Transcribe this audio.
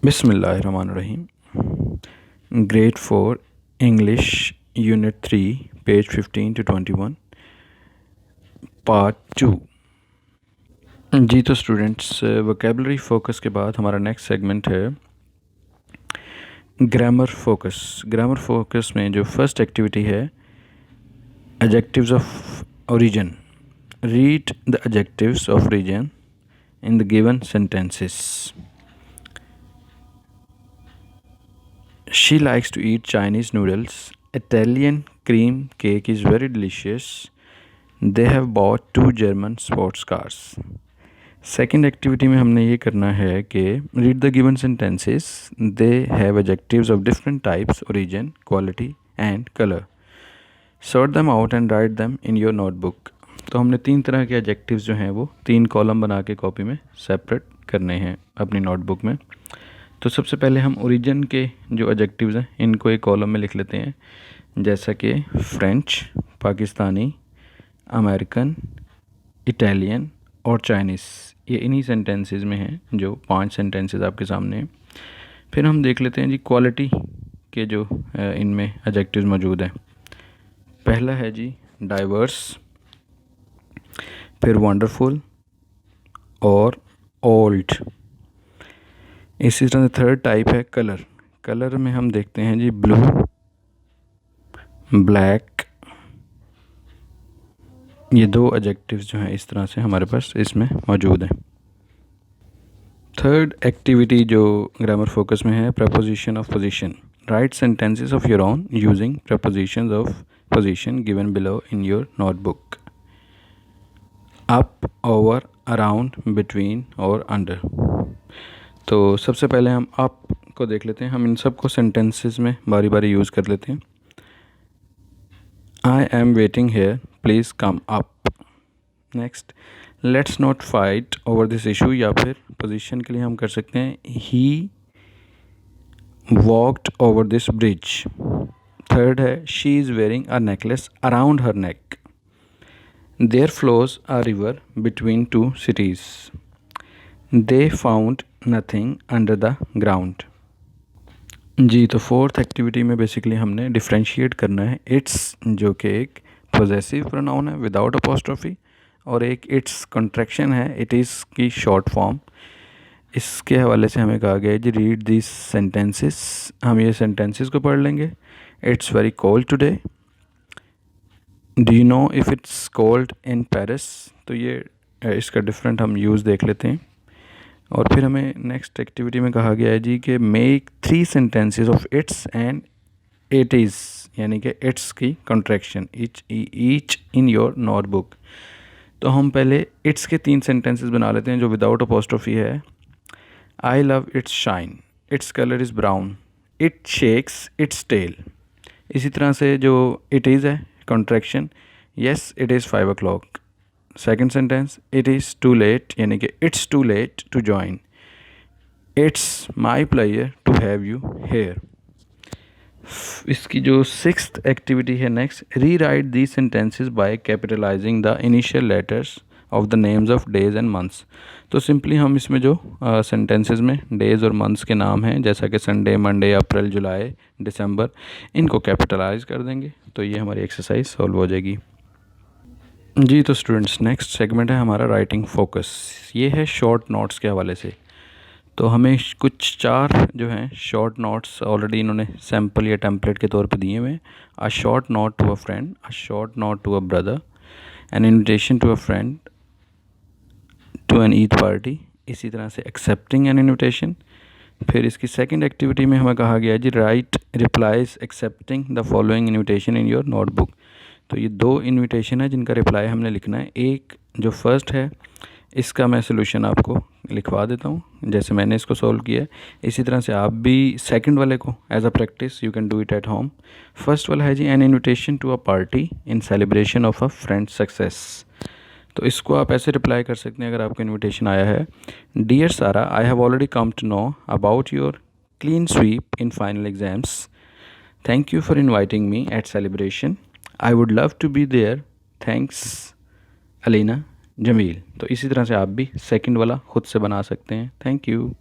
बिस्मिल्लाहिर्रहमानिर्रहीम। Grade 4 English unit 3 page 15 to 21 part 2। जी तो students, vocabulary focus के बाद हमारा नेक्स्ट सेगमेंट है ग्रामर फोकस। ग्रामर फोकस में जो फर्स्ट एक्टिविटी है adjectives of origin. Read the adjectives of origin in the given sentences. She likes to eat Chinese noodles. Italian cream cake is very delicious. They have bought 2 German sports cars. Second activity में हमने ये करना है कि read the given sentences. They have adjectives of different types, origin, quality and colour. Sort them out and write them in your notebook. तो हमने 3 तरह के एडजेक्टिव्स जो हैं वो 3 कॉलम बना के कॉपी में सेपरेट करने हैं अपनी नोटबुक में। तो सबसे पहले हम ओरिजिन के जो एडजेक्टिव्स हैं इनको एक कॉलम में लिख लेते हैं, जैसा कि फ्रेंच, पाकिस्तानी, अमेरिकन, इटालियन और चाइनीज़। ये इन्हीं सेंटेंसेस में हैं जो 5 सेंटेंसेस आपके सामने हैं। फिर हम देख लेते हैं जी क्वालिटी के जो इनमें एडजेक्टिव्स मौजूद हैं। पहला है जी डाइवर्स, फिर वंडरफुल और ओल्ड। इसी तरह थर्ड टाइप है कलर। कलर में हम देखते हैं जी ब्लू, ब्लैक। ये 2 एडजेक्टिव्स जो हैं इस तरह से हमारे पास इसमें मौजूद हैं। थर्ड एक्टिविटी जो ग्रामर फोकस में है preposition of position. Right sentences of your own using propositions of position given below in your notebook. Up, over, around, between और अंडर। तो सबसे पहले हम अप को देख लेते हैं। हम इन सब को सेंटेंसेस में बारी बारी यूज़ कर लेते हैं। I am waiting here, please come up. Next, let's not fight over this issue, या फिर पोजीशन के लिए हम कर सकते हैं he walked over this bridge. Third है she is wearing a necklace around her neck. There flows a river between 2 cities. They found nothing under the ground. जी तो फोर्थ एक्टिविटी में बेसिकली हमने डिफ्रेंशिएट करना है इट्स, जो कि एक पोजेसिव प्रोनाउन है विदाउट अपोस्ट्रोफी, और एक इट्स कॉन्ट्रैक्शन है इट इज़ की शॉर्ट फॉर्म। इसके हवाले से हमें कहा गया है जी रीड दिस सेंटेंसेस। हम ये सेंटेंसेस को पढ़ लेंगे। It's very cold today. Do you know if it's cold in Paris. तो ये इसका डिफरेंट हम यूज़ देख लेते हैं। और फिर हमें नेक्स्ट एक्टिविटी में कहा गया है जी कि make 3 sentences of its and it is, यानी कि इट्स की contraction each in your notebook. तो हम पहले इट्स के 3 सेंटेंसेस बना लेते हैं जो विदाउट अपोस्ट्रोफी है। I love its shine, its colour is brown, it shakes its tail. इसी तरह से जो इट इज़ है contraction, yes it is 5 o'clock। Second sentence it is too late, यानी कि it's too late to join. It's my player to have you here. इसकी जो 6th activity है next, rewrite the sentences by capitalizing the initial letters of the names of days and months. तो simply हम इसमें जो sentences में days और months के नाम हैं, जैसा कि संडे, मंडे, अप्रैल, जुलाई, दिसंबर, इनको कैपिटलाइज कर देंगे। तो ये हमारी एक्सरसाइज सॉल्व हो जाएगी। जी तो स्टूडेंट्स, नेक्स्ट सेगमेंट है हमारा राइटिंग फोकस। ये है शॉर्ट नोट्स के हवाले से। तो हमें कुछ 4 जो हैं शॉर्ट नोट्स ऑलरेडी इन्होंने सैम्पल या टेम्पलेट के तौर पे दिए हुए हैं। A short note to a friend, a short note to a brother, an invitation to a friend to an Eid party. इसी तरह से एक्सेप्टिंग एन इन्विटेशन। फिर इसकी सेकंड एक्टिविटी में हमें कहा गया है जी write replies accepting the following invitation in your notebook. तो ये 2 इन्विटेशन है जिनका रिप्लाई हमने लिखना है। एक जो फर्स्ट है इसका मैं सोल्यूशन आपको लिखवा देता हूँ जैसे मैंने इसको सॉल्व किया है। इसी तरह से आप भी सेकंड वाले को as a practice you can do it at home. First वाला है जी an invitation to a party in celebration of a friend success. तो इसको आप ऐसे रिप्लाई कर सकते हैं अगर आपको इन्विटेशन आया है, dear Sara, I have already come to know about your clean sweep in final exams. Thank you for inviting me at celebration. I would love to be there. Thanks Alina Jameel. तो इसी तरह से आप भी सेकंड वाला खुद से बना सकते हैं। Thank you.